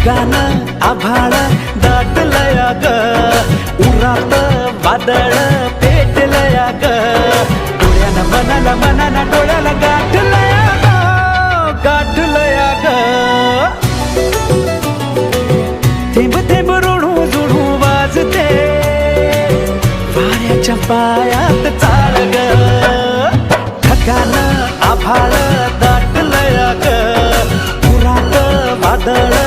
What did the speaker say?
ढगान आभाळ दाटलया ग, उरात वादळ पेटलया ग, डोळ्यानं मनाला मनाला डोळ्याला गाठलया ग, गाठलया ग. थेंब थेंब ऋणू जुणू वाजते वाऱ्याच्या पायात चाळ ग, ढगान आभाळ दाटलया ग, उरात वादळ